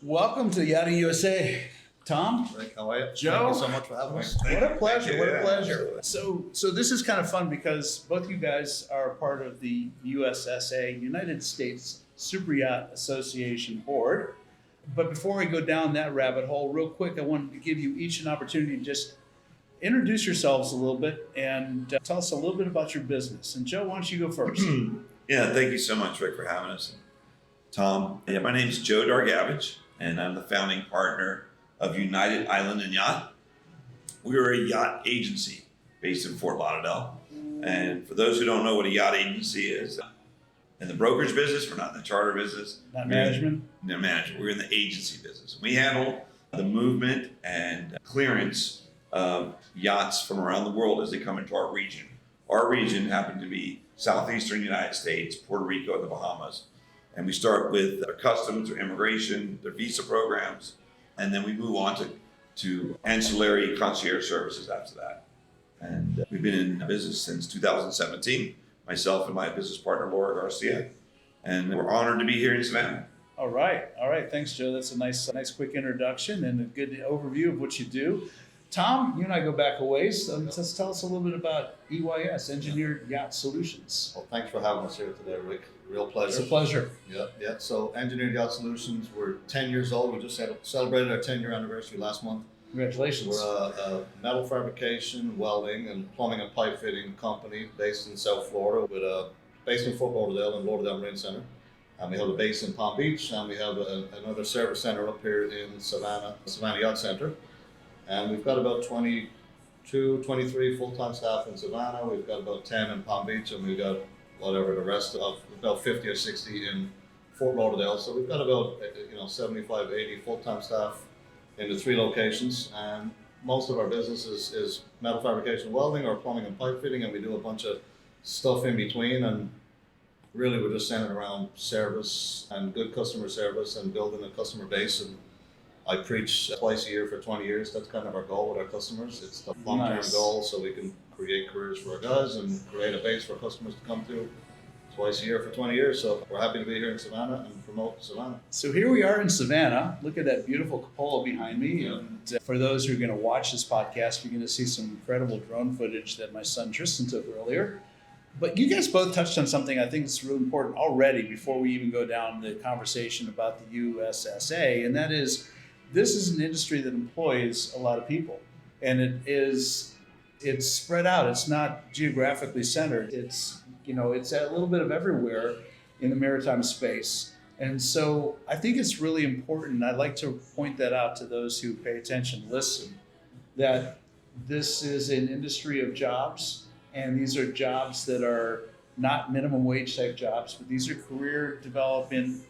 Welcome to Yachting USA, Tom. Rick, how are you? Joe. Thank you so much for having us. What a pleasure! What a pleasure. Absolutely. So this is kind of fun because both you guys are part of the USSA, United States Superyacht Association board. But before we go down that rabbit hole, real quick, I wanted to give you each an opportunity to just introduce yourselves a little bit and tell us a little bit about your business. And Joe, why don't you go first? Yeah, thank you so much, Rick, for having us. Tom, my name is Joe Dargavage, and I'm the founding partner of United Island and Yacht. We are a yacht agency based in Fort Lauderdale. And for those who don't know what a yacht agency is, in the brokerage business, we're not in the charter business. Not management? No management. We're in the agency business. We handle the movement and clearance of yachts from around the world as they come into our region. Our region happened to be southeastern United States, Puerto Rico, and the Bahamas. And we start with their customs, their immigration, their visa programs, and then we move on to ancillary concierge services after that. And we've been in business since 2017, myself and my business partner, Laura Garcia. And we're honored to be here in Savannah. All right. Thanks, Joe. That's a nice quick introduction and a good overview of what you do. Tom, you and I go back a ways. Just tell us a little bit about EYS, Engineered Yacht Solutions. Well, thanks for having us here today, Rick. Real pleasure. It's a pleasure. Yeah. So Engineered Yacht Solutions, we're 10 years old. We just celebrated our 10-year anniversary last month. Congratulations. We're a metal fabrication, welding, and plumbing and pipe fitting company based in South Florida with a base in Fort Lauderdale and Lauderdale Marine Center. And we have a base in Palm Beach, and we have another service center up here in Savannah Yacht Center. And we've got about 22, 23 full-time staff in Savannah. We've got about 10 in Palm Beach, and we've got the rest of about 50 or 60 in Fort Lauderdale. So we've got about 75, 80 full-time staff in the 3 locations. And most of our business is metal fabrication, welding, or plumbing and pipe fitting, and we do a bunch of stuff in between. And really, we're just centered around service and good customer service and building a customer base. And I preach twice a year for 20 years. That's kind of our goal with our customers. It's the long-term goal so we can create careers for our guys and create a base for customers to come to twice a year for 20 years. So we're happy to be here in Savannah and promote Savannah. So here we are in Savannah. Look at that beautiful cupola behind me. And for those who are going to watch this podcast, you're going to see some incredible drone footage that my son Tristan took earlier. But you guys both touched on something I think is really important already before we even go down the conversation about the USSA, and that is this is an industry that employs a lot of people, and it's spread out. It's not geographically centered. It's a little bit of everywhere in the maritime space. And so I think it's really important. I'd like to point that out to those who pay attention, listen, that this is an industry of jobs, and these are jobs that are not minimum wage type jobs, but these are career development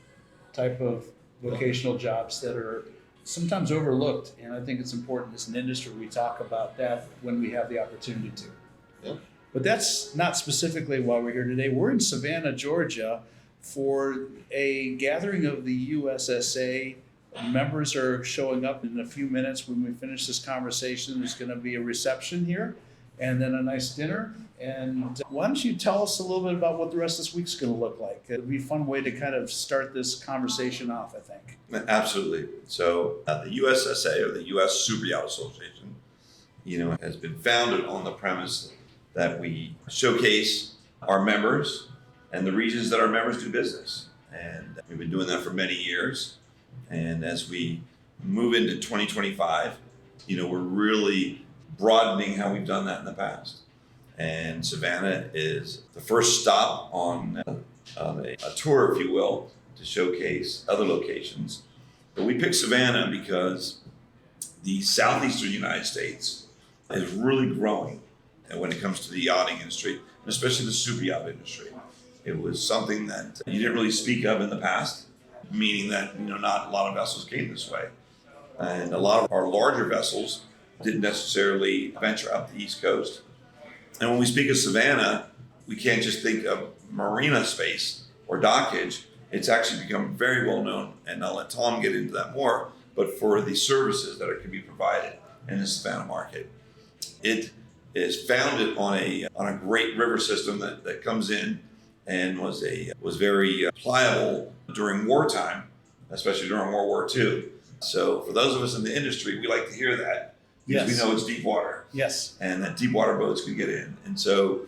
type of vocational jobs that are sometimes overlooked, and I think it's important as an industry we talk about that when we have the opportunity to. Yep. But that's not specifically why we're here today. We're in Savannah, Georgia for a gathering of the USSA. Members are showing up in a few minutes. When we finish this conversation, there's going to be a reception here and then a nice dinner. And why don't you tell us a little bit about what the rest of this week's going to look like? It'll be a fun way to kind of start this conversation off, I think. Absolutely. So the USSA, or the U.S. Superyacht Association, has been founded on the premise that we showcase our members and the regions that our members do business. And we've been doing that for many years. And as we move into 2025, we're really broadening how we've done that in the past. And Savannah is the first stop on a tour, if you will, to showcase other locations. But we picked Savannah because the southeastern United States is really growing when it comes to the yachting industry, and especially the super yacht industry. It was something that you didn't really speak of in the past, meaning that not a lot of vessels came this way. And a lot of our larger vessels didn't necessarily venture up the East Coast. And when we speak of Savannah, we can't just think of marina space or dockage. It's actually become very well known, and I'll let Tom get into that more, but for the services that can be provided in the Savannah market. It is founded on a great river system that comes in and was very pliable during wartime especially during World War II. So for those of us in the industry, we like to hear that because we know it's deep water. Yes. And that deep water boats can get in. And so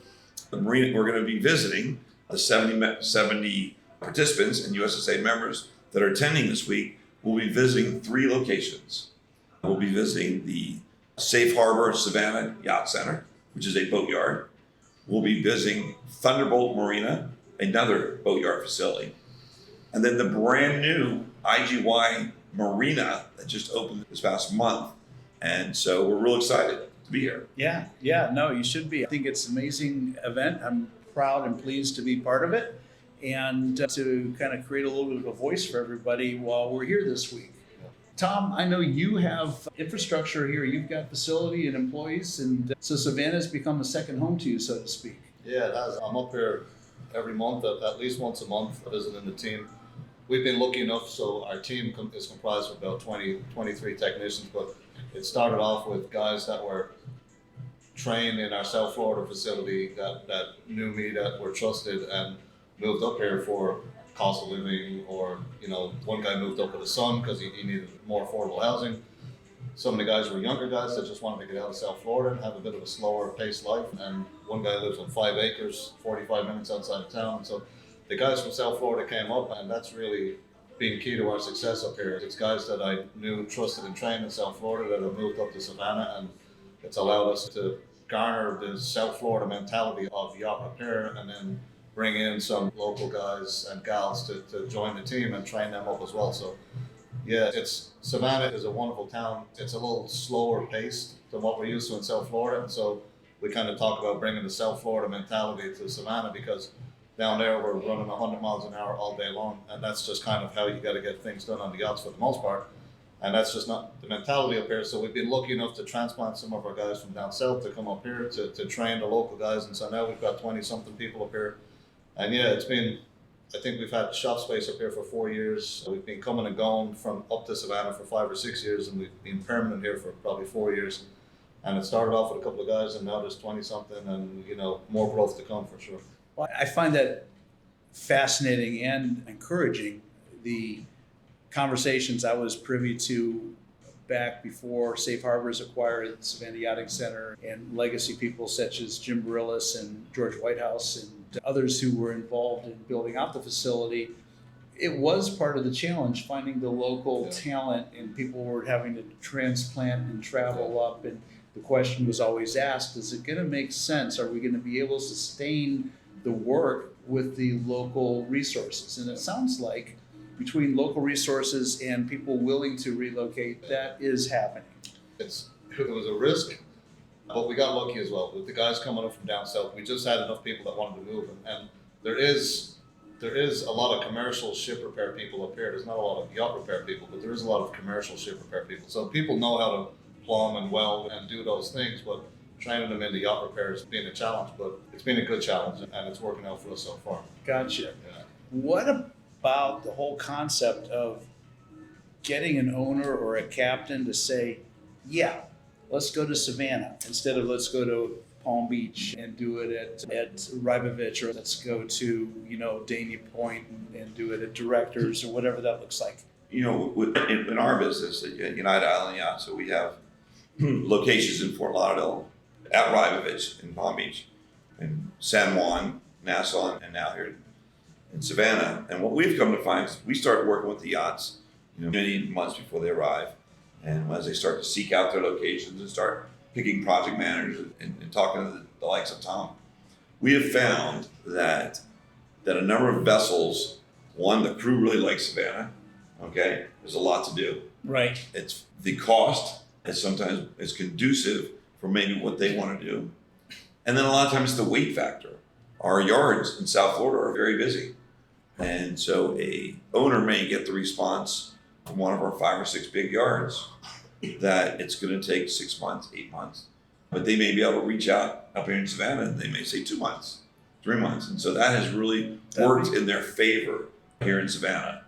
the marina, we're going to be visiting the 70 participants and USSA members that are attending this week. We'll be visiting 3 locations. We'll be visiting the Safe Harbor Savannah Yacht Center, which is a boatyard. We'll be visiting Thunderbolt Marina, another boatyard facility. And then the brand new IGY Marina that just opened this past month. And so we're real excited to be here. Yeah, no, you should be. I think it's an amazing event. I'm proud and pleased to be part of it and to kind of create a little bit of a voice for everybody while we're here this week. Tom, I know you have infrastructure here. You've got facility and employees, and so Savannah's become a second home to you, so to speak. Yeah, it has. I'm up here every month, at least once a month, visiting the team. We've been lucky enough, so our team is comprised of about 23 technicians, but it started off with guys that were trained in our South Florida facility that knew me, that were trusted, and moved up here for cost of living, or, one guy moved up with a son because he needed more affordable housing. Some of the guys were younger guys that just wanted to get out of South Florida and have a bit of a slower paced life. And one guy lives on 5 acres, 45 minutes outside of town. So the guys from South Florida came up, and that's really been key to our success up here. It's guys that I knew, trusted, and trained in South Florida that have moved up to Savannah, and it's allowed us to garner the South Florida mentality of yacht repair, and then bring in some local guys and gals to join the team and train them up as well. So yeah, Savannah is a wonderful town. It's a little slower paced than what we're used to in South Florida, and so we kind of talk about bringing the South Florida mentality to Savannah, because down there we're running 100 miles an hour all day long, and that's just kind of how you got to get things done on the yachts for the most part. And that's just not the mentality up here. So we've been lucky enough to transplant some of our guys from down south to come up here to train the local guys, and so now we've got 20-something people up here. And yeah, I think we've had shop space up here for 4 years. We've been coming and going from up to Savannah for 5 or 6 years, and we've been permanent here for probably 4 years. And it started off with a couple of guys, and now there's 20-something, and more growth to come for sure. Well, I find that fascinating and encouraging. The conversations I was privy to back before Safe Harbors acquired the Savannah Yachting Center, and legacy people such as Jim Barillas and George Whitehouse and others who were involved in building out the facility. It was part of the challenge, finding the local talent, and people were having to transplant and travel up. And the question was always asked, is it going to make sense? Are we going to be able to sustain the work with the local resources? And it sounds like between local resources and people willing to relocate, that is happening. It was a risk, but we got lucky as well. With the guys coming up from down south, we just had enough people that wanted to move. And there is a lot of commercial ship repair people up here. There's not a lot of yacht repair people, but there is a lot of commercial ship repair people. So people know how to plumb and weld and do those things, but training them into yacht repair has been a challenge. But it's been a good challenge, and it's working out for us so far. Gotcha. Yeah. What about the whole concept of getting an owner or a captain to say, yeah, let's go to Savannah instead of let's go to Palm Beach and do it at Rybovich, or let's go to, Dania Point and do it at Directors, or whatever that looks like? In our business at United Island Yacht, so we have locations in Fort Lauderdale, at Rybovich in Palm Beach, in San Juan, Nassau, and now here in Savannah. And what we've come to find is we start working with the yachts many months before they arrive. And as they start to seek out their locations and start picking project managers and talking to the likes of Tom, we have found that a number of vessels, one, the crew really likes Savannah. Okay, there's a lot to do. Right. It's the cost is sometimes is conducive for maybe what they want to do, and then a lot of times it's the weight factor. Our yards in South Florida are very busy, and so a owner may get the response from one of our 5 or 6 big yards that it's going to take 6 months, 8 months, but they may be able to reach out up here in Savannah and they may say 2 months, 3 months, and so that has really worked in their favor here in Savannah.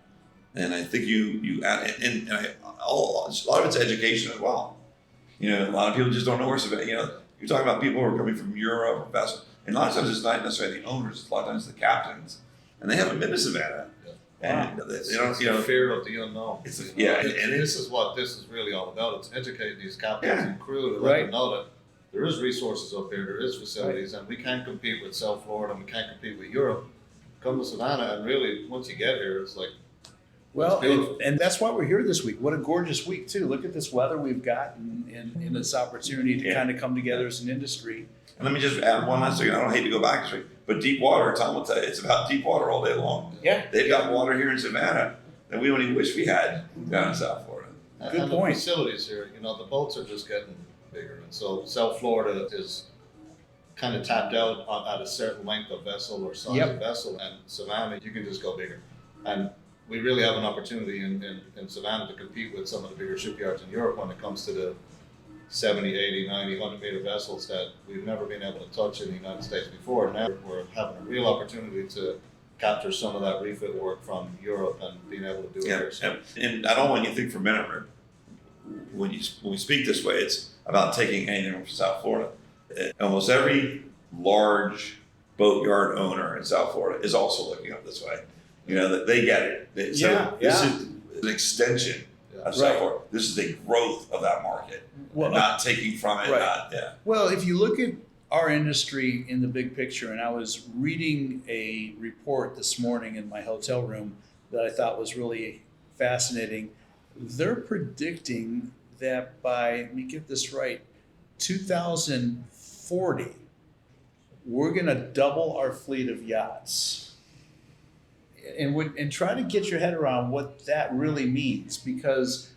And I think you add, a lot of it's education as well. A lot of people just don't know where Savannah. You're talking about people who are coming from Europe, and a lot of times it's not necessarily the owners; it's a lot of times the captains, and they haven't been to Savannah. And they don't, It's the fear of the unknown. Yeah, This is what this is really all about. It's educating these captains Yeah. and crew to let them know that there is resources up there, there is facilities, and we can't compete with South Florida, and we can't compete with Europe. Come to Savannah, and really, once you get here, it's like, Well, beautiful. and that's why we're here this week. What a gorgeous week, too. Look at this weather we've got and this opportunity to Yeah. kind of come together as an industry. And let me just add one last thing. I don't hate to go back this way, but deep water, Tom will tell you, it's about deep water all day long. Yeah. They've got water here in Savannah that we don't even wish we had down in South Florida. Good and point. the facilities here, the boats are just getting bigger, and so South Florida is kind of tapped out at a certain length of vessel or size Yep. of vessel, and Savannah, you can just go bigger. And we really have an opportunity in Savannah to compete with some of the bigger shipyards in Europe when it comes to the 70, 80, 90, 100 meter vessels that we've never been able to touch in the United States before. Now we're having a real opportunity to capture some of that refit work from Europe and being able to do it here. So, And I don't want you to think for a minute, Rick, when we speak this way, it's about taking anything from South Florida. Almost every large boatyard owner in South Florida is also looking up this way. That they get it. This is an extension of South Florida. This is a growth of that market. Well, Not taking from it. right. Yeah. Well, if you look at our industry in the big picture, and I was reading a report this morning in my hotel room that I thought was really fascinating. They're predicting that by, let me get this right, 2040, we're going to double our fleet of yachts. And try to get your head around what that really means, because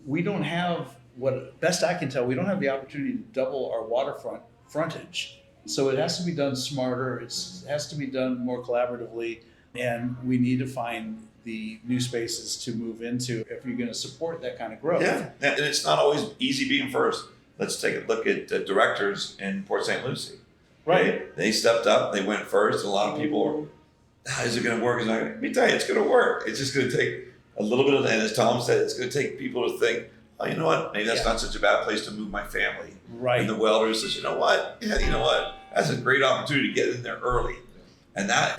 we don't have, what best I can tell, we don't have the opportunity to double our waterfront frontage. So it has to be done smarter. It has to be done more collaboratively, and we need to find the new spaces to move into if you're going to support that kind of growth. Yeah, and it's not always easy being first. Let's take a look at directors in Port St. Lucie. Right. They stepped up. They went first. A lot of people are, is it going to work? Let me tell you, it's going to work. It's just going to take a little bit of, and as Tom said, it's going to take people to think, oh, you know what? Maybe that's not such a bad place to move my family. Right. And the welder says, you know what? Yeah, you know what? That's a great opportunity to get in there early. And that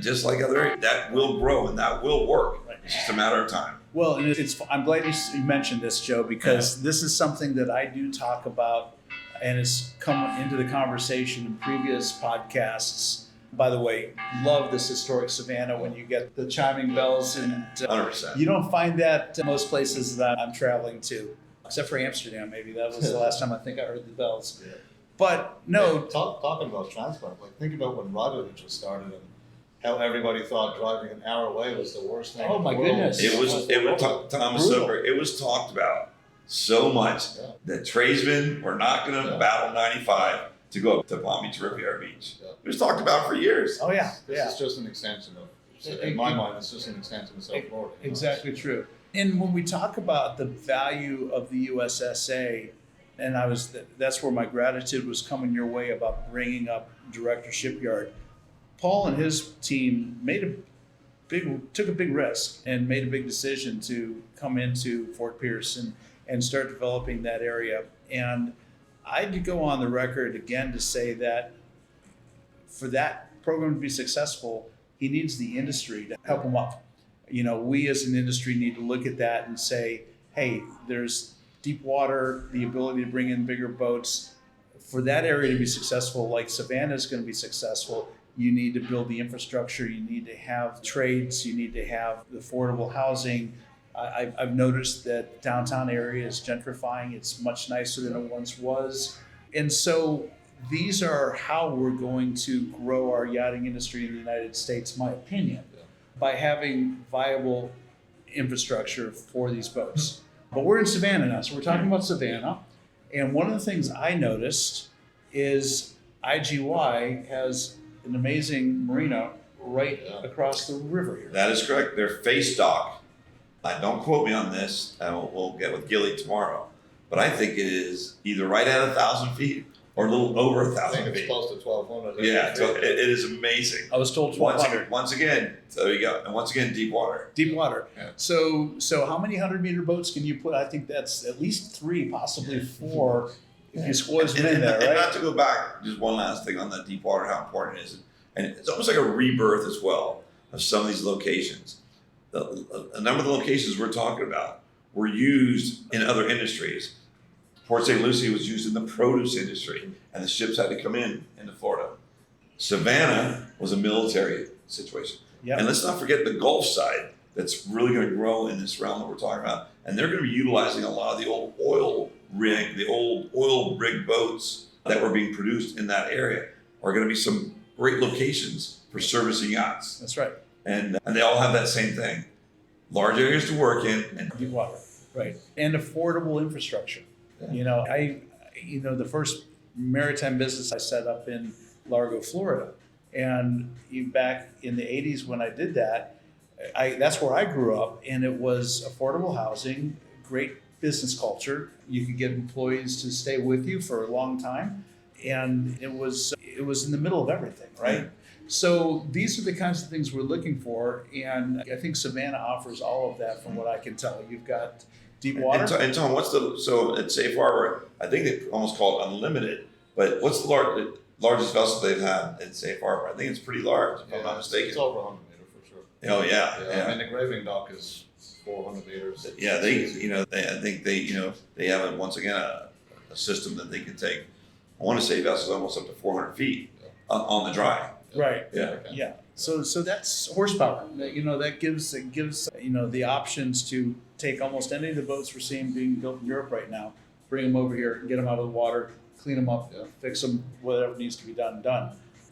just like other areas, that will grow and that will work. It's just a matter of time. Well, and I'm glad you mentioned this, Joe, because this is something that I do talk about, and it's come into the conversation in previous podcasts. By the way, love this historic Savannah when you get the chiming bells, and 100%. you don't find that most places that I'm traveling to, except for Amsterdam. Maybe that was the last time I think I heard the bells. Yeah. But no, talking about transport, like think about when Dargavage was started and how everybody thought driving an hour away was the worst thing. Oh, in my the world. goodness. It was Thomas Brutal. Soper. It was talked about so much that tradesmen were not going to battle 95 to go up to Palm Beach Riviera Beach. Yeah. It was talked about for years. oh yeah, This is just an extension of, in my mind, it's just an extension of South Florida. Exactly true. And when we talk about the value of the USSA, and that's where my gratitude was coming your way about bringing up Director Shipyard. Paul and his team took a big risk and made a big decision to come into Fort Pierce and start developing that area. And I'd go on the record again to say that for that program to be successful, he needs the industry to help him up. We as an industry need to look at that and say, hey, there's deep water, the ability to bring in bigger boats. For that area to be successful, like Savannah is going to be successful, you need to build the infrastructure, you need to have trades, you need to have affordable housing. I've noticed that downtown area is gentrifying. It's much nicer than it once was. And so these are how we're going to grow our yachting industry in the United States, in my opinion, by having viable infrastructure for these boats. But we're in Savannah now, so we're talking about Savannah. And one of the things I noticed is IGY has an amazing marina right across the river here. That is correct. Their face dock. Don't quote me on this. We'll get with Gilly tomorrow. But I think it is either right at 1,000 feet or a little over I 1,000 think it's feet. close to 1,200. Yeah, so it is amazing. I was told 1,200. Once again, so there you go. And once again, deep water. Deep water. Yeah. So how many 100-meter boats can you put? I think that's at least 3, possibly 4, if you squeeze them in there, And right? not to go back, just one last thing on that deep water, how important it is. And it's almost like a rebirth as well. of some of these locations. A number of the locations we're talking about were used in other industries. Port St. Lucie was used in the produce industry, and the ships had to come into Florida. Savannah was a military situation. Yeah. And let's not forget the Gulf side that's really going to grow in this realm that we're talking about. And they're going to be utilizing a lot of the old oil rig boats that were being produced in that area are going to be some great locations for servicing yachts. That's right. And they all have that same thing. Large areas to work in and Deep water, right. And affordable infrastructure. Yeah. The first maritime business I set up in Largo, Florida. And back in the 80s when I did that, that's where I grew up, and it was affordable housing, great business culture. You could get employees to stay with you for a long time, and it was in the middle of everything, right? Yeah. So these are the kinds of things we're looking for, and I think Savannah offers all of that from what I can tell. You've got deep water. And Tom, so at Safe Harbor, I think they almost call it unlimited, but what's the largest vessel they've had at Safe Harbor? I think it's pretty large, if I'm not mistaken. It's over 100 meters for sure. Oh yeah. I mean, the graving dock is 400 meters. Yeah, I think they have once again a system that they can take. I want to say vessels almost up to 400 feet on the dry. Right. Yeah. Okay. Yeah. So that's horsepower. That gives the options to take almost any of the boats we're seeing being built in Europe right now, bring them over here, get them out of the water, clean them up, fix them, whatever needs to be done.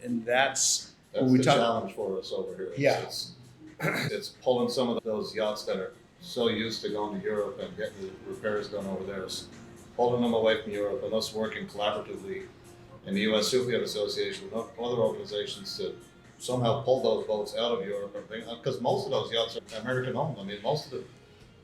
And that's when we the talk. challenge for us over here. It's pulling some of those yachts that are so used to going to Europe and getting the repairs done over there, pulling them away from Europe, and us working collaboratively in the U.S. Superyacht Association with other organizations to somehow pull those boats out of Europe, because most of those yachts are American owned. I mean, most of the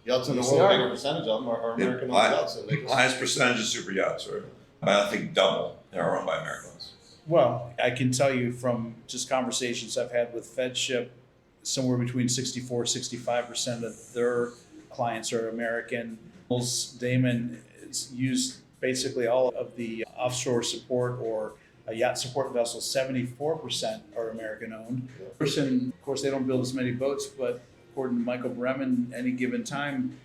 yachts in the world, a bigger percentage of them are American owned yachts. So The highest percentage of super yachts are, I think, double. They're owned by Americans. Well, I can tell you from just conversations I've had with FedShip, somewhere between 64-65% of their clients are American. Damon is used basically all of the offshore support or yacht support vessels. 74% are American owned. Of course, they don't build as many boats, but according to Michael Bremen, any given time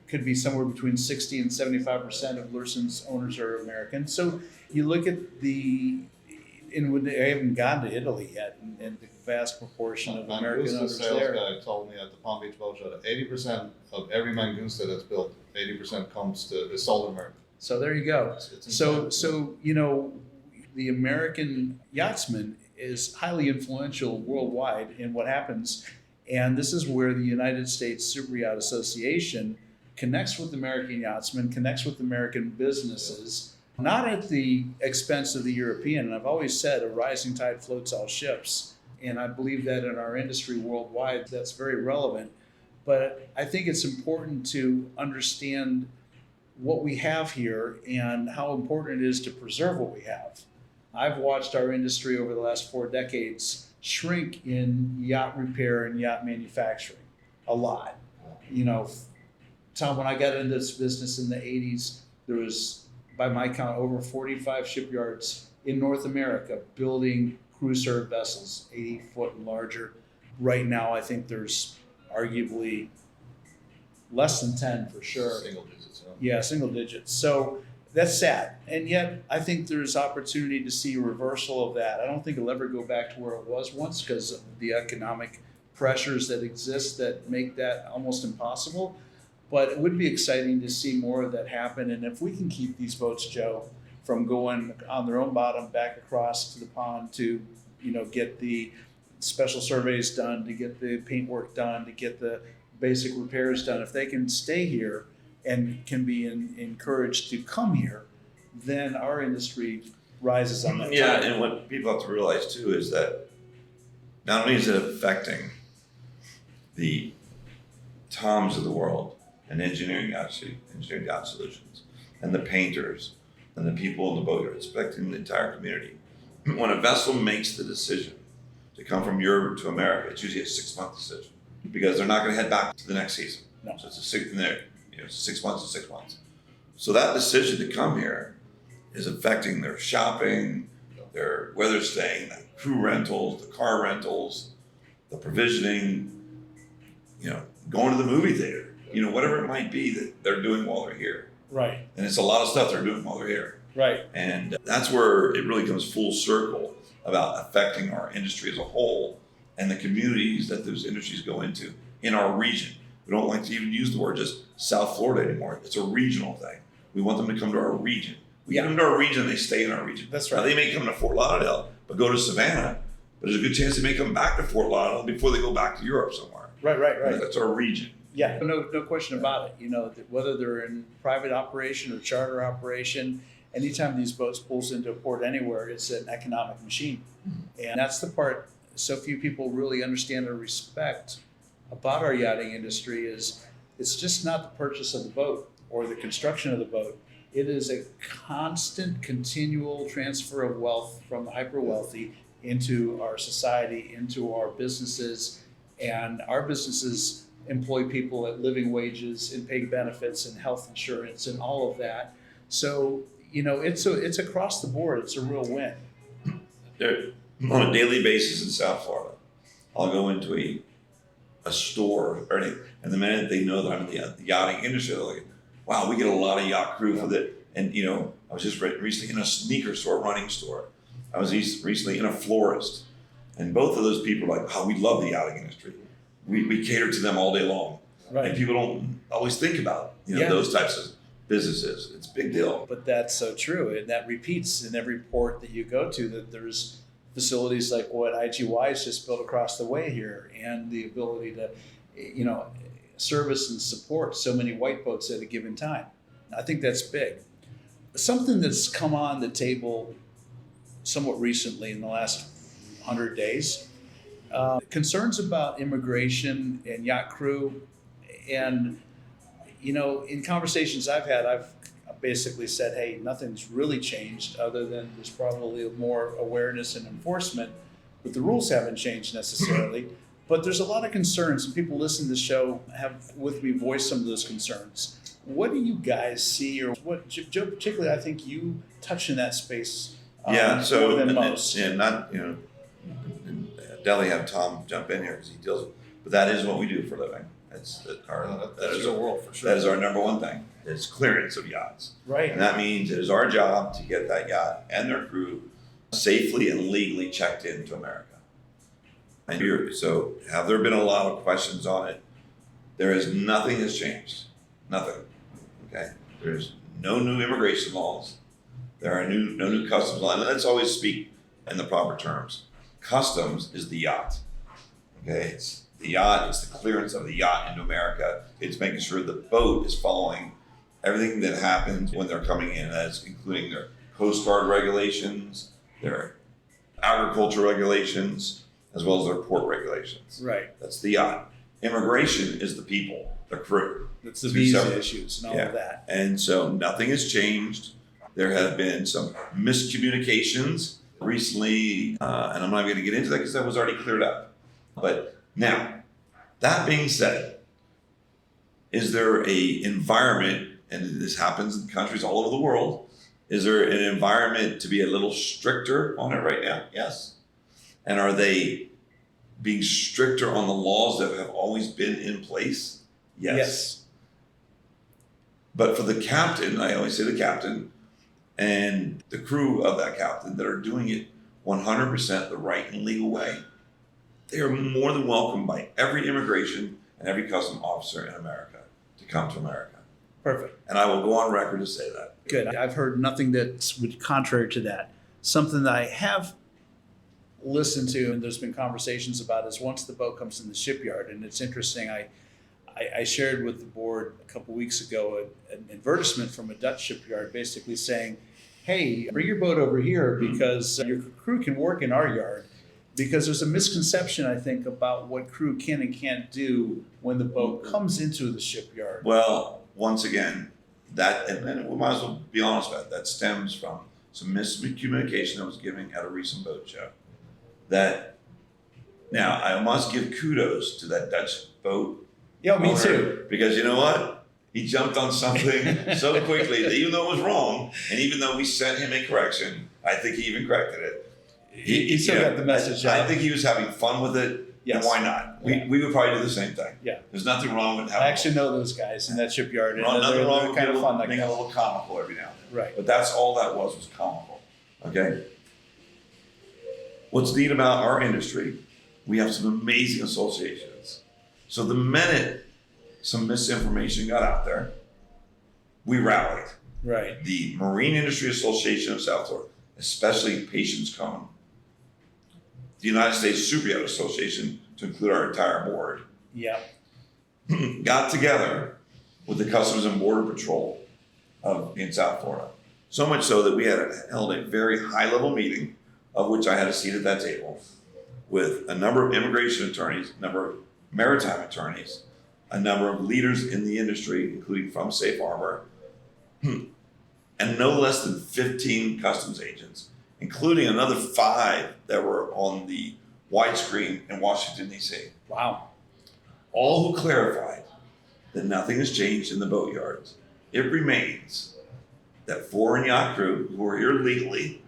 could be somewhere between 60 and 75% of Lurson's owners are American. So you look at I haven't gotten to Italy yet, and the vast proportion of American owners the sales there. guy told me at the Palm Beach Boat Show that 80% of every Mangusta that's built, 80% is sold in America. So there you go. It's So the American yachtsman is highly influential worldwide in what happens, and this is where the United States Superyacht Association connects with American yachtsmen, connects with American businesses, not at the expense of the European. And I've always said a rising tide floats all ships, and I believe that in our industry worldwide, that's very relevant. But I think it's important to understand what we have here and how important it is to preserve what we have. I've watched our industry over the last 4 decades shrink in yacht repair and yacht manufacturing a lot. Tom, when I got into this business in the 80s, there was, by my count, over 45 shipyards in North America building cruise serve vessels, 80 foot and larger. Right now, I think there's arguably less than 10 for sure. Single digits. Yeah, single digits. So that's sad. And yet, I think there's opportunity to see a reversal of that. I don't think it'll ever go back to where it was once because of the economic pressures that exist that make that almost impossible. But it would be exciting to see more of that happen. And if we can keep these boats, Joe, from going on their own bottom back across to the pond to, get the special surveys done, to get the paintwork done, to get the basic repairs done, if they can stay here and can be encouraged to come here, then our industry rises on that. Yeah, and what people have to realize too is that not only is it affecting the Toms of the world and engineering yacht solutions and the painters and the people in the boat, it's affecting the entire community. When a vessel makes the decision to come from Europe to America, it's usually a 6-month decision because they're not going to head back to the next season. No. So it's 6 months to 6 months. So that decision to come here is affecting their shopping, where they're staying, the crew rentals, the car rentals. the provisioning, going to the movie theater, whatever it might be that they're doing while they're here. Right. And it's a lot of stuff they're doing while they're here. Right. And that's where it really comes full circle about affecting our industry as a whole and the communities that those industries go into in our region. We don't like to even use the word just South Florida anymore. It's a regional thing. We want them to come to our region. We get them to our region, they stay in our region. That's right. Now, they may come to Fort Lauderdale, but go to Savannah, but there's a good chance they may come back to Fort Lauderdale before they go back to Europe somewhere. Right. That's our region. Yeah, no question about it. Whether they're in private operation or charter operation, anytime these boats pulls into a port anywhere, it's an economic machine. And that's the part so few people really understand or respect about our yachting industry is it's just not the purchase of the boat or the construction of the boat. It is a constant, continual transfer of wealth from the hyper wealthy into our society, into our businesses, and our businesses employ people at living wages and pay benefits and health insurance and all of that. So, it's across the board. It's a real win. On a daily basis in South Florida, I'll go into a store or anything, and the minute they know that I'm in the yachting industry, they're like, wow, we get a lot of yacht crew for that. And, I was just recently in a sneaker store, running store. I was recently in a florist. And both of those people are like, oh, we love the yachting industry. We cater to them all day long. Right. And people don't always think about, those types of businesses. It's a big deal. But that's so true. And that repeats in every port that you go to, that there's facilities like what IGY has just built across the way here, and the ability to, service and support so many white boats at a given time. I think that's big. Something that's come on the table somewhat recently in the last 100 days, concerns about immigration and yacht crew. And, in conversations I've had, I've basically said, hey, nothing's really changed other than there's probably more awareness and enforcement, but the rules haven't changed necessarily. But there's a lot of concerns, and people listening to the show have with me voiced some of those concerns. What do you guys see, or what, Joe, particularly, I think you touch in that space more than most. Definitely have Tom jump in here because he deals with, but that is what we do for a living. That is our world for sure. That is our number one thing. It's clearance of yachts. Right. And that means it is our job to get that yacht and their crew safely and legally checked into America. And so have there been a lot of questions on it? Nothing has changed. Nothing. Okay. There's no new immigration laws. There are no new customs laws. And let's always speak in the proper terms. Customs is the yacht. Okay. It's the yacht. It's the clearance of the yacht into America. It's making sure the boat is following everything that happens when they're coming in. That's including their Coast Guard regulations, their agriculture regulations, as well as their port regulations. Right. That's the yacht. Immigration is the people, the crew. That's the visa issues and all of that. And so nothing has changed. There have been some miscommunications recently, and I'm not going to get into that because that was already cleared up. But now, that being said, is there an environment, and this happens in countries all over the world, is there an environment to be a little stricter on it right now? Yes. And are they being stricter on the laws that have always been in place? Yes. But for the captain, I always say the captain, and the crew of that captain that are doing it 100% the right and legal way, they are more than welcome by every immigration and every custom officer in America to come to America. Perfect. And I will go on record to say that. Good. I've heard nothing that's contrary to that. Something that I have listened to, and there's been conversations about, is once the boat comes in the shipyard. And it's interesting, I shared with the board a couple weeks ago an advertisement from a Dutch shipyard basically saying, hey, bring your boat over here because your crew can work in our yard. Because there's a misconception, I think, about what crew can and can't do when the boat comes into the shipyard. Well, once again, that, and we might as well be honest about it, that stems from some miscommunication I was giving at a recent boat show. That, now, I must give kudos to that Dutch boat. Yeah, me owner, too. Because you know what? He jumped on something so quickly that even though it was wrong, and even though we sent him a correction, I think he even corrected it. He still got the message out. I think he was having fun with it. Yes. And why not? Yeah. We would probably do the same thing. Yeah. There's nothing wrong with having I actually know those guys in that shipyard, and nothing they're wrong with kind of people fun like being a that. little comical every now and then. Right. But that's all that was comical. Okay? What's neat about our industry, we have some amazing associations. So the minute some misinformation got out there, we rallied. Right. The Marine Industry Association of South Florida, especially Patience Cone, the United States Superyacht Association, to include our entire board, Yeah. got together with the Customs and Border Patrol in South Florida. So much so that we held a very high-level meeting, of which I had a seat at that table, with a number of immigration attorneys, a number of maritime attorneys, a number of leaders in the industry, including from Safe Harbor, and no less than 15 customs agents, including another 5 that were on the widescreen in Washington, D.C. Wow. All who clarified that nothing has changed in the boatyards. It remains that foreign yacht crew who are here legally,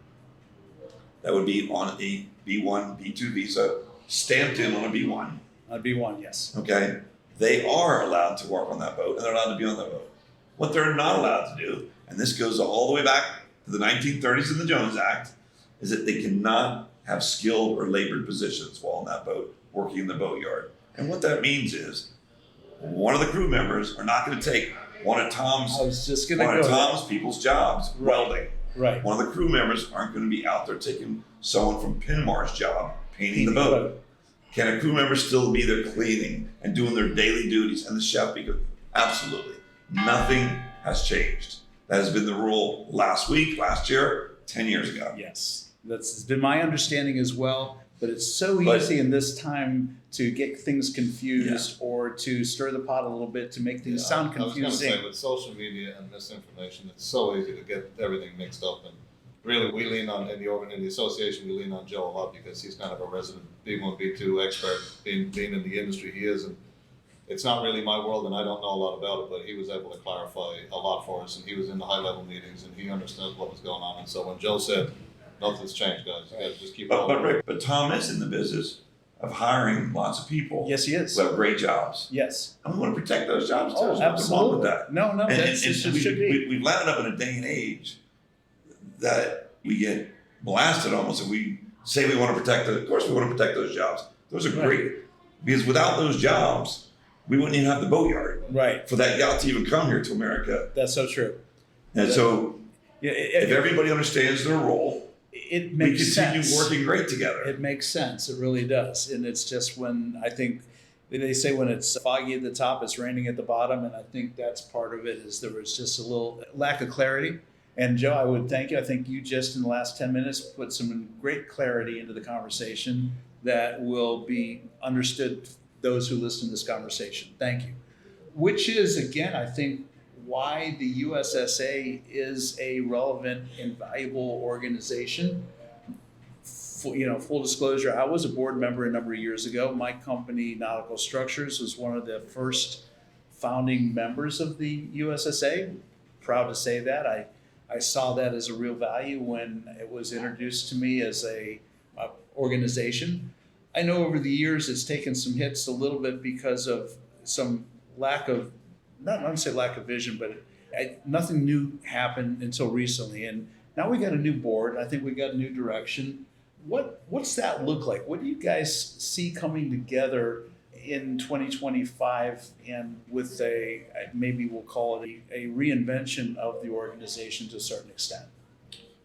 that would be on a B1, B2 visa, stamped in on a B1, I'd be one, yes. okay? They are allowed to work on that boat and they're allowed to be on that boat. What they're not allowed to do, and this goes all the way back to the 1930s in the Jones Act, is that they cannot have skilled or labored positions while on that boat, working in the boatyard. And what that means is, one of the crew members are not going to take one of Tom's people's jobs, welding. Right. One of the crew members aren't going to be out there taking someone from Pinmar's job, painting the boat. Can a crew member still be there cleaning and doing their daily duties? And the chef, because absolutely nothing has changed. That has been the rule last week, last year, 10 years ago. Yes. That's been my understanding as well. But it's so But- easy in this time to get things confused or to stir the pot a little bit to make things sound I was going to confusing. say, with social media and misinformation, it's so easy to get everything mixed up. And really, we lean on, in the association, we lean on Joe a lot because he's kind of a resident B1, B2 expert, being in the industry he is. And it's not really my world, and I don't know a lot about it, but he was able to clarify a lot for us. And he was in the high-level meetings, and he understood what was going on. And so when Joe said, nothing's changed, guys, you got to just keep going. But Tom is in the business of hiring lots of people Yes, he is. who have great jobs. Yes. And we want to protect those jobs too. Oh, There's nothing wrong with absolutely. that. No, And that's it should be. we've landed up in a day and age that we get blasted almost if we say we want to protect it. Of course we want to protect those jobs. Those are Right. great. Because without those jobs, we wouldn't even have the boatyard Right. for that yacht to even come here to America. That's so true. And so Yeah, if everybody understands their role, it we makes continue sense. working great together. It makes sense. It really does. And it's just when I think they say when it's foggy at the top, it's raining at the bottom. And I think that's part of it is there was just a little lack of clarity. And Joe, I would thank you. I think you just in the last 10 minutes put some great clarity into the conversation that will be understood those who listen to this conversation. Thank you. Which is, again, I think why the USSA is a relevant and valuable organization. Full disclosure, I was a board member a number of years ago. My company, Nautical Structures, was one of the first founding members of the USSA. Proud to say that. I saw that as a real value when it was introduced to me as a organization. I know over the years it's taken some hits a little bit because of some lack of, not to say lack of vision, but nothing new happened until recently. And now we got a new board. I think we got a new direction. What's that look like? What do you guys see coming together in 2025 and with maybe we'll call it a reinvention of the organization to a certain extent?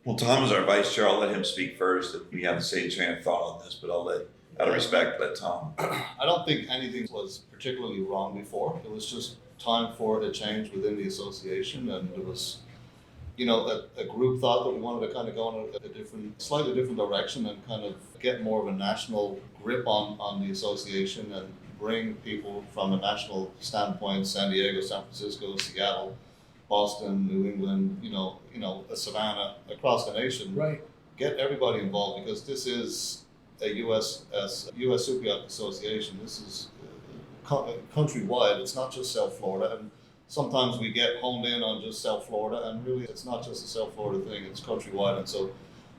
Well, Tom is our vice chair. I'll let him speak first. We have the same train of thought on this, but out of respect, let Tom. I don't think anything was particularly wrong before. It was just time for a change within the association, and it was, a group thought that we wanted to kind of go in a slightly different direction and kind of get more of a national grip on the association and bring people from a national standpoint, San Diego, San Francisco, Seattle, Boston, New England, Savannah, across the nation. Right. Get everybody involved because this is a US Superyacht Association. This is countrywide. It's not just South Florida. And sometimes we get honed in on just South Florida, and really it's not just a South Florida thing, it's countrywide. And so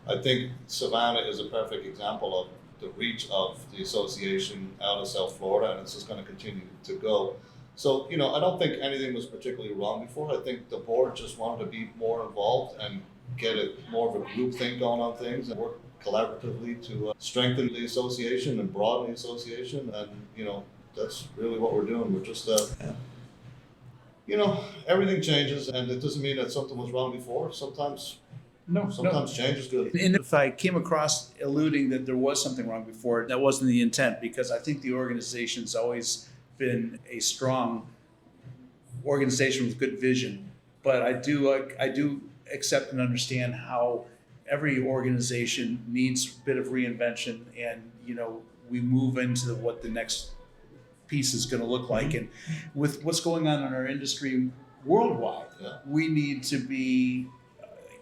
I think Savannah is a perfect example of the reach of the association out of South Florida, and it's just going to continue to go. So, you know, I don't think anything was particularly wrong before. I think the board just wanted to be more involved and get more of a group think going on things and work collaboratively to strengthen the association and broaden the association. And, you know, that's really what we're doing. We're just, you know, everything changes, and it doesn't mean that something was wrong before. Sometimes change is good. And if I came across alluding that there was something wrong before, that wasn't the intent, because I think the organization's always been a strong organization with good vision. But I do accept and understand how every organization needs a bit of reinvention, and you know, we move into what the next piece is going to look like. And with what's going on in our industry worldwide, we need to be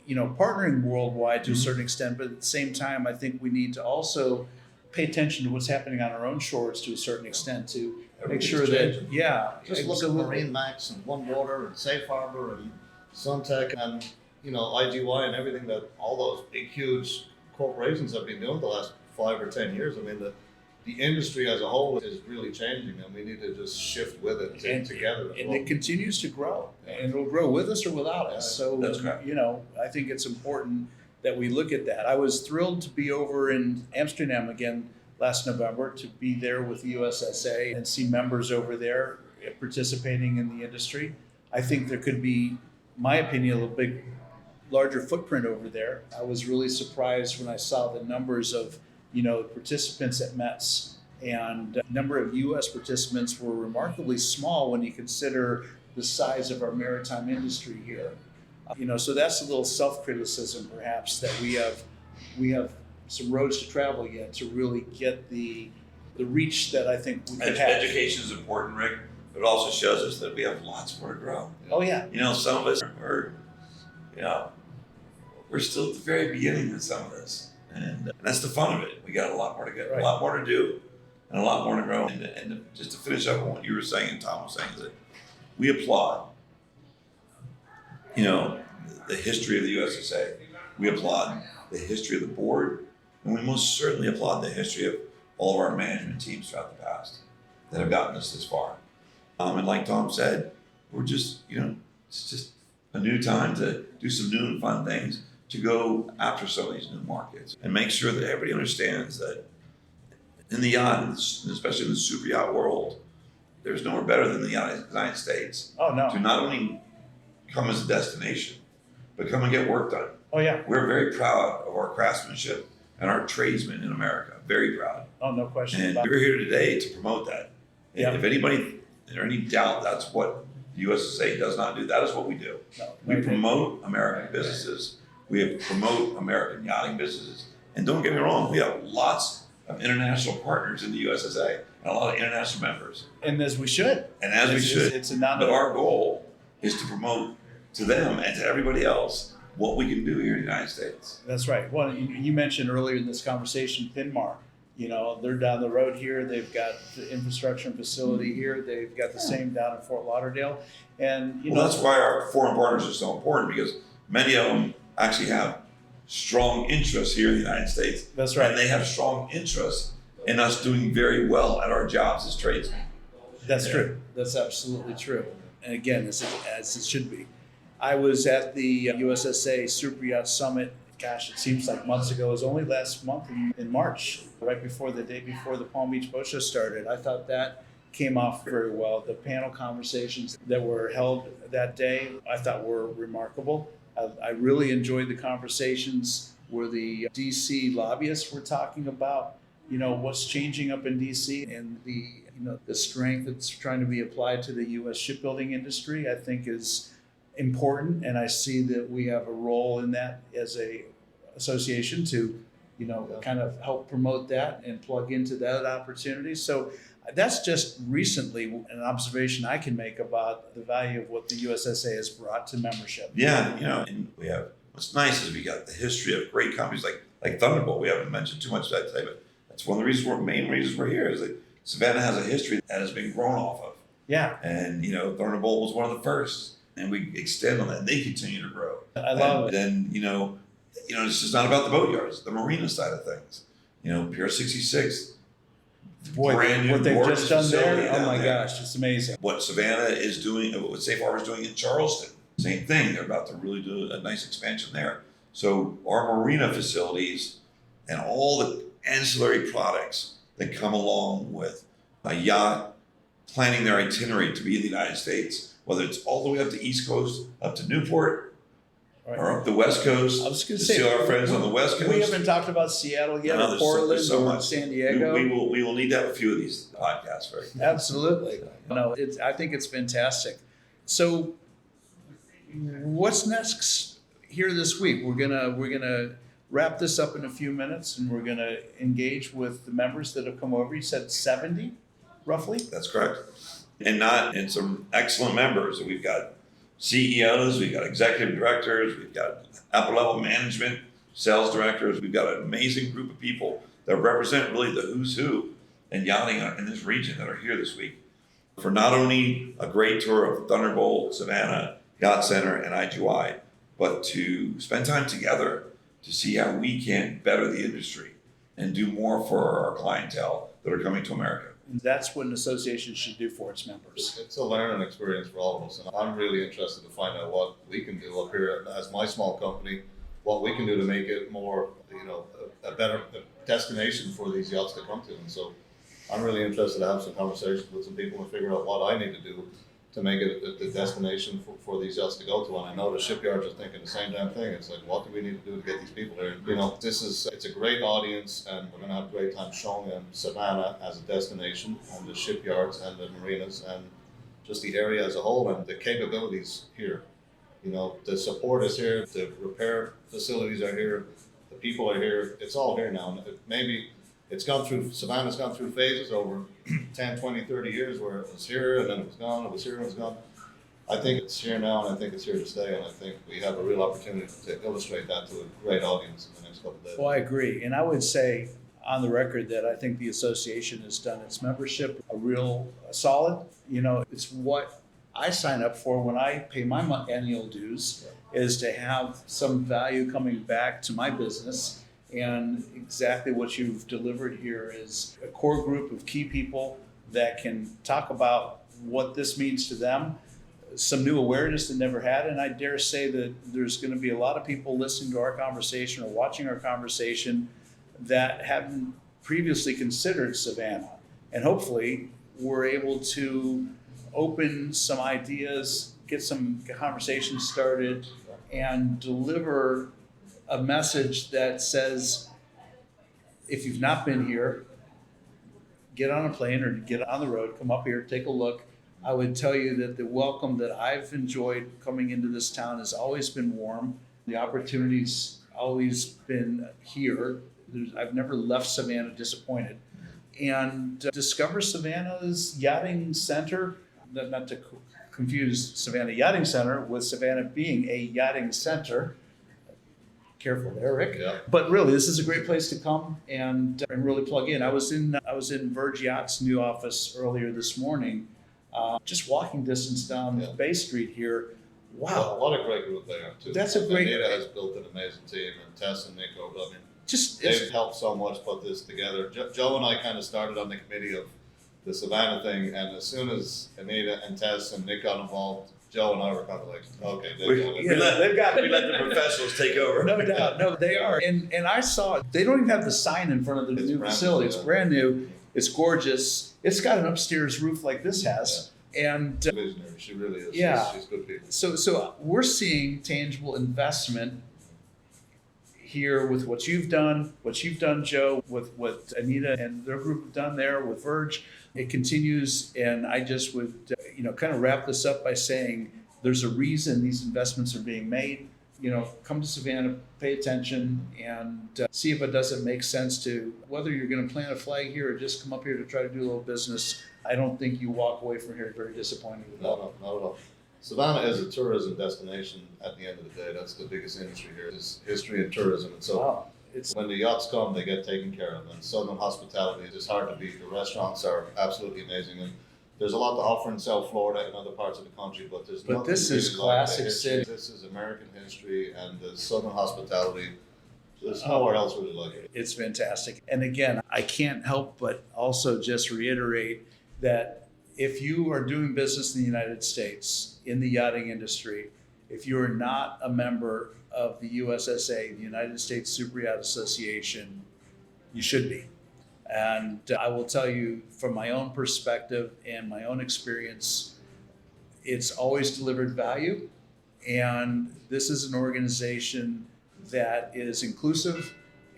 you know, partnering worldwide to a certain extent, but at the same time, I think we need to also pay attention to what's happening on our own shores to a certain extent to make sure that, just look at Marine Max and One Water and Safe Harbor and Suntech and, you know, IGY and everything that all those big, huge corporations have been doing the last 5 or 10 years. I mean, the industry as a whole is really changing, and we need to just shift with it and together. And it continues to grow, and it'll grow with us or without us. So, that's right. You know, I think it's important that we look at that. I was thrilled to be over in Amsterdam again last November, to be there with the USSA and see members over there participating in the industry. I think there could be, my opinion, a little larger footprint over there. I was really surprised when I saw the numbers of, you know, participants at METS, and the number of U.S. participants were remarkably small when you consider the size of our maritime industry here. You know, so that's a little self-criticism, perhaps, that we have some roads to travel yet to really get the reach that I think we could have. Education is important, Rick, but it also shows us that we have lots more to grow. Oh yeah. You know, some of us are, you know, we're still at the very beginning of some of this. And that's the fun of it. We got a lot more to get, a lot more to do, and a lot more to grow. And just to finish up on what you were saying and Tom was saying, is that we applaud, you know, the history of the USSA. We applaud the history of the board, and we most certainly applaud the history of all of our management teams throughout the past that have gotten us this far. And like Tom said, we're just, you know, it's just a new time to do some new and fun things, to go after some of these new markets and make sure that everybody understands that in the yacht, and especially in the super yacht world, there's nowhere better than the United States. Oh no. To not only come as a destination, but come and get work done. Oh yeah. We're very proud of our craftsmanship and our tradesmen in America. Very proud. Oh, no question and about it. we're here today to promote that. Yeah. If anybody, or any doubt, that's what the USSA does not do. That is what we do. No, We promote American businesses. We promote American yachting businesses. And don't get me wrong, we have lots of international partners in the USSA and a lot of international members. And as we should. And as we should. It's a But our goal is to promote to them and to everybody else what we can do here in the United States. That's right. Well, you mentioned earlier in this conversation, Finmar. You know, they're down the road here. They've got the infrastructure and facility here. They've got the same down in Fort Lauderdale. And, you know, that's why our foreign partners are so important, because many of them actually have strong interests here in the United States. That's right. And they have strong interest in us doing very well at our jobs as tradesmen. That's true. That's absolutely true. And again, as it should be. I was at the USSA Superyacht Summit. Gosh, it seems like months ago. It was only last month in March, right before the day before the Palm Beach Boat Show started. I thought that came off very well. The panel conversations that were held that day, I thought were remarkable. I really enjoyed the conversations where the DC lobbyists were talking about, you know, what's changing up in DC and the strength that's trying to be applied to the U.S. shipbuilding industry, I think is important. And I see that we have a role in that as a association to, you know, kind of help promote that and plug into that opportunity. So that's just recently an observation I can make about the value of what the USSA has brought to membership. Yeah, you know, and we have, what's nice is we got the history of great companies like Thunderbolt. We haven't mentioned too much of that today, but that's one of the main reasons we're here, is that Savannah has a history that has been grown off of. Yeah. And, you know, Thunderbolt was one of the first, and we extend on that, and they continue to grow. I love it. Then, you know, it's just not about the boat yards, the marina side of things. Pier 66. Boy, Brand new what they've gorgeous just done facility there, oh down my there. gosh, it's amazing. What Savannah is doing, what Safe Harbor is doing in Charleston, same thing. They're about to really do a nice expansion there. So our marina facilities and all the ancillary products that come along with a yacht planning their itinerary to be in the United States, whether it's all the way up the East Coast, up to Newport, Right. or up the West Coast, I was going to to say, see our friends on the West Coast. we haven't talked about Seattle yet, No, or there's Portland, so or much. San Diego. We will need to have a few of these podcasts, right? Absolutely. No, I think it's fantastic. So, what's next here this week? We're gonna wrap this up in a few minutes, and we're gonna engage with the members that have come over. You said 70, roughly. That's correct. And some excellent members. We've got CEOs, we've got executive directors, we've got upper level management, sales directors. We've got an amazing group of people that represent really the who's who in yachting in this region that are here this week for not only a great tour of Thunderbolt, Savannah, Yacht Center, and IGY, but to spend time together to see how we can better the industry and do more for our clientele that are coming to America. And that's what an association should do for its members. It's a learning experience for all of us, and I'm really interested to find out what we can do up here as my small company, what we can do to make it more, a better destination for these yachts to come to. And so I'm really interested to have some conversations with some people and figure out what I need to do to make it the destination for these yachts to go to. And I know the shipyards are thinking the same damn thing. It's like, what do we need to do to get these people here? It's a great audience, and we're gonna have a great time showing them Savannah as a destination, and the shipyards and the marinas and just the area as a whole, and the capabilities here. The support is here, the repair facilities are here, the people are here, it's all here now. And maybe Savannah's gone through phases over 10, 20, 30 years where it was here and then it was gone, it was here and it was gone. I think it's here now, and I think it's here to stay, and I think we have a real opportunity to illustrate that to a great audience in the next couple of days. Well, I agree. And I would say on the record that I think the association has done its membership a real solid. It's what I sign up for when I pay my annual dues, is to have some value coming back to my business. And exactly what you've delivered here is a core group of key people that can talk about what this means to them, some new awareness they never had. And I dare say that there's going to be a lot of people listening to our conversation or watching our conversation that hadn't previously considered Savannah. And hopefully we're able to open some ideas, get some conversations started, and deliver a message that says, if you've not been here, get on a plane or get on the road, come up here, take a look. I would tell you that the welcome that I've enjoyed coming into this town has always been warm. The opportunity's always been here. I've never left Savannah disappointed. And discover Savannah's yachting center, not to confuse Savannah Yachting Center with Savannah being a yachting center. Careful there, Rick. Yeah. But really, this is a great place to come and really plug in. I was in Verge Yacht's new office earlier this morning, just walking distance down Bay Street here. Wow, What a great group they are too. That's a great. Anita has built an amazing team, and Tess and Nick over. I mean, Just they've helped so much put this together. Joe and I kind of started on the committee of the Savannah thing, and as soon as Anita and Tess and Nick got involved, Joe and I were kind of like, okay, We let the professionals take over. no doubt, no, they are, and I saw it. They don't even have the sign in front of the new facility. It's brand new. It's gorgeous. It's got an upstairs roof like this has, and visionary. She really is. Yeah. She's good people. So we're seeing tangible investment here with what you've done, Joe, with what Anita and their group have done there with Verge. It continues, and I just would, kind of wrap this up by saying there's a reason these investments are being made. Come to Savannah, pay attention, and see if it doesn't make sense to, whether you're going to plant a flag here or just come up here to try to do a little business. I don't think you walk away from here very disappointed with that. No, not at all. Savannah is a tourism destination at the end of the day. That's the biggest industry here, is history and tourism. And so Wow. when the yachts come, they get taken care of. And Southern hospitality is just hard to beat. The restaurants are absolutely amazing. And there's a lot to offer in South Florida and other parts of the country, but there's This is really like the classic history. city. This is American history, and the Southern hospitality There's nowhere else really like it. It's fantastic. And again, I can't help but also just reiterate that if you are doing business in the United States, in the yachting industry, if you are not a member of the USSA, the United States Superyacht Association, you should be. And I will tell you from my own perspective and my own experience, it's always delivered value. And this is an organization that is inclusive.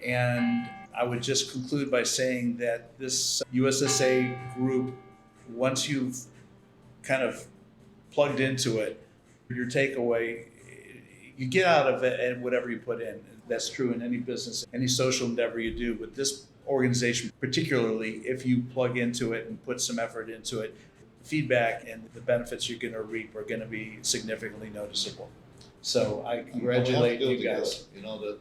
And I would just conclude by saying that this USSA group, once you've kind of plugged into it, your takeaway, you get out of it and whatever you put in. That's true in any business, any social endeavor you do. But this organization, particularly, if you plug into it and put some effort into it, feedback and the benefits you're going to reap are going to be significantly noticeable. So I congratulate you guys. You know, that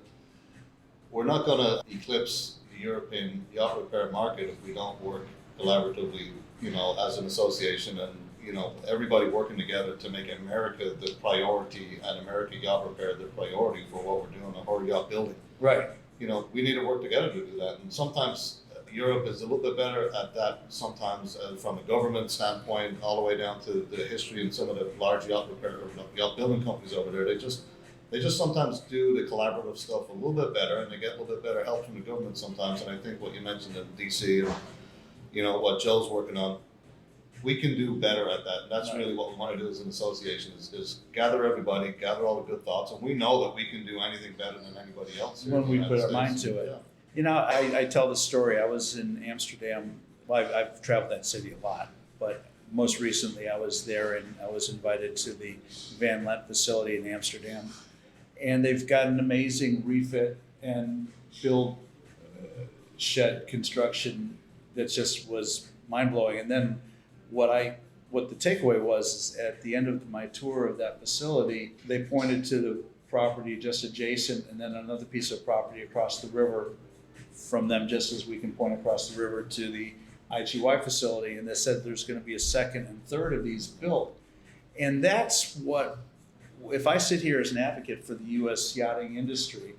we're not going to eclipse the European yacht repair market if we don't work collaboratively, you know, as an association and, you know, everybody working together to make America the priority and American yacht repair the priority for what we're doing, or yacht building. Right. You know, we need to work together to do that. And sometimes Europe is a little bit better at that, sometimes from a government standpoint, all the way down to the history and some of the large yacht repair or yacht building companies over there. They just sometimes do the collaborative stuff a little bit better, and they get a little bit better help from the government sometimes. And I think what you mentioned in DC and, you know, what Joe's working on, we can do better at that. And that's really what we want to do as an association is gather everybody, gather all the good thoughts. And we know that we can do anything better than anybody else. When we put our mind to it. Yeah. You know, I tell the story. I was in Amsterdam. Well, I've traveled that city a lot, but most recently I was there and I was invited to the Van Lent facility in Amsterdam. And they've got an amazing refit and build shed construction that just was mind-blowing. And then what the takeaway was is at the end of my tour of that facility, they pointed to the property just adjacent and then another piece of property across the river from them, just as we can point across the river to the IGY facility. And they said there's going to be a second and third of these built. And that's what, if I sit here as an advocate for the U.S. yachting industry,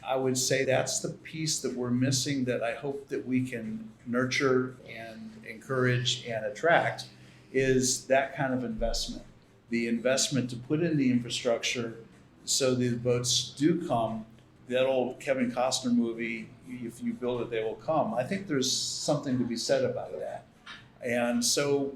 I would say that's the piece that we're missing that I hope that we can nurture and encourage and attract, is that kind of investment. The investment to put in the infrastructure so the boats do come. That old Kevin Costner movie, if you build it, they will come. I think there's something to be said about that. And so,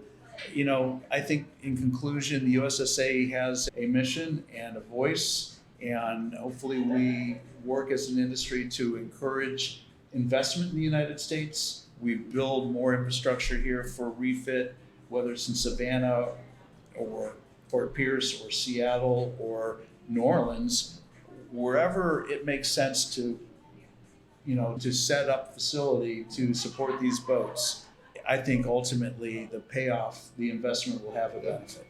you know, I think in conclusion, the USSA has a mission and a voice, and hopefully we work as an industry to encourage investment in the United States. We build more infrastructure here for refit, whether it's in Savannah or Fort Pierce or Seattle or New Orleans, wherever it makes sense to, you know, to set up facility to support these boats. I think ultimately the payoff, the investment will have a benefit.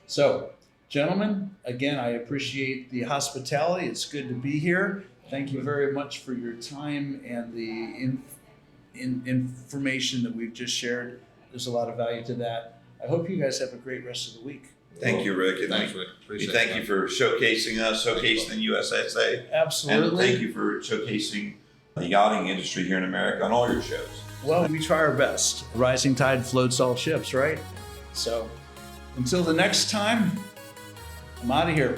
So, gentlemen, again, I appreciate the hospitality. It's good to be here. Thank you very much for your time and the information that we've just shared. There's a lot of value to that. I hope you guys have a great rest of the week. Thank you, Rick. And Thanks, Rick. Appreciate thank you for showcasing us, showcasing the USSA. Absolutely. And thank you for showcasing the yachting industry here in America on all your shows. Well, we try our best. Rising tide floats all ships, right? So until the next time, I'm out of here.